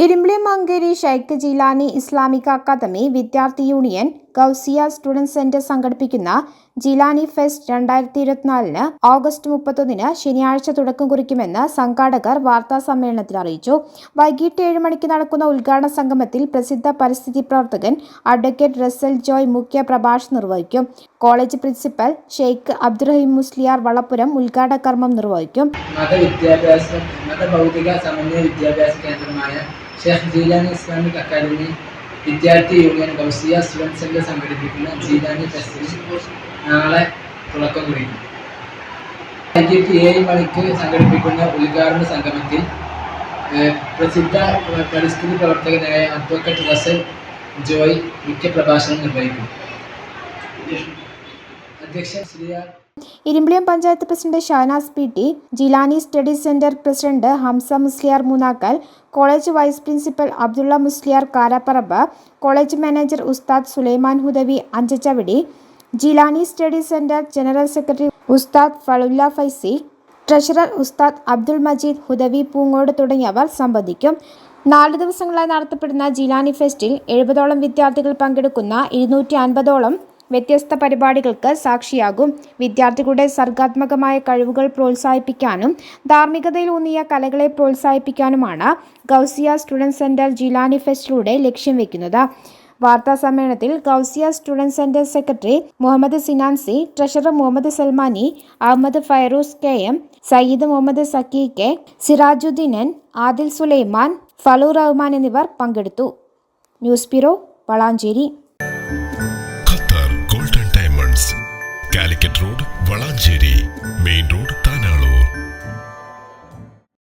ഇരുമ്പിളി Mankeri Sheikh Jilani Islamic academy വിദ്യാർത്ഥി union Gausia student centre സംഘടിപ്പിക്കുന്ന Jilani fest 2024 August 31 ശനിയാഴ്ച തുടക്കം കുറിക്കുമെന്ന് സംഘാടകർ വാർത്താസമ്മേളനത്തിൽ അറിയിച്ചു. വൈകിട്ട് 7 മണിക്ക് നടക്കുന്ന ഉദ്ഘാടന സംഗമത്തിൽ പ്രസിദ്ധ പരിസ്ഥിതി പ്രവർത്തകൻ അഡ്വക്കേറ്റ് റസൽ ജോയ് മുഖ്യ പ്രഭാഷണം നിർവഹിക്കും. കോളേജ് പ്രിൻസിപ്പൽ ഷെയ്ഖ് അബ്ദുറഹീം മുസ്ലിയാർ വളപ്പുരം ഉദ്ഘാടന കർമ്മം നിർവഹിക്കും. മതഭൗതിക സമന്വയ വിദ്യാഭ്യാസ കേന്ദ്രമായ ഷെയ്ഖ് ജിലാനി ഇസ്ലാമിക് അക്കാദമി വിദ്യാർത്ഥി യൂണിയൻ ഗൗസിയ സ്റ്റുഡന്റ് സെന്റർ സംഘടിപ്പിക്കുന്ന ജിലാനി ഫെസ്റ്റിന് നാളെ തുടക്കം കുറിക്കും. വൈകിട്ട് 7 മണിക്ക് സംഘടിപ്പിക്കുന്ന ഉദ്ഘാടന സംഗമത്തിൽ പ്രസിദ്ധ പരിസ്ഥിതി പ്രവർത്തകനായ അഡ്വക്കേറ്റ് റസൽ ജോയ് മുഖ്യ പ്രഭാഷണം നിർവഹിക്കും. അധ്യക്ഷൻ Irimbiliyam panchayat president Shahanas PT, Jilani study centre president Hamza Musliyar Moonnakkal, college vice principal Abdulla Musliyar Karapparamba, college manager ഉസ്താദ് Sulaiman Hudawi Anchachavidi, Jilani study centre general secretary ഉസ്താദ് ഫളുല്ല ഫൈസി, ട്രഷറർ ഉസ്താദ് അബ്ദുൾ മജീദ് ഹുദവി പൂങ്ങോട് തുടങ്ങിയവർ സംബന്ധിക്കും. 4 ദിവസങ്ങളായി നടത്തപ്പെടുന്ന ജിലാനി ഫെസ്റ്റിൽ 70ഓളം വിദ്യാർത്ഥികൾ പങ്കെടുക്കുന്ന 250ഓളം വ്യത്യസ്ത പരിപാടികൾക്ക് സാക്ഷിയാകും. വിദ്യാർത്ഥികളുടെ സർഗാത്മകമായ കഴിവുകൾ പ്രോത്സാഹിപ്പിക്കാനും ധാർമ്മികതയിലൂന്നിയ കലകളെ പ്രോത്സാഹിപ്പിക്കാനുമാണ് ഗൗസിയ സ്റ്റുഡന്റ് സെന്റർ ജിലാനി ഫെസ്റ്റിലൂടെ ലക്ഷ്യം വെക്കുന്നത്. വാർത്താ സമ്മേളനത്തിൽ Gausia student centre secretary Muhammad Sinansi, treasurer Muhammad Salmani, Ahammad Fairooz KM, Sayyid Muhammad Sakki K, Sirajuddin N, Adil Sulaiman, Falu Rahman എന്നിവർ പങ്കെടുത്തു. News bureau, Valanchery. Calicut road, Valanchery main road,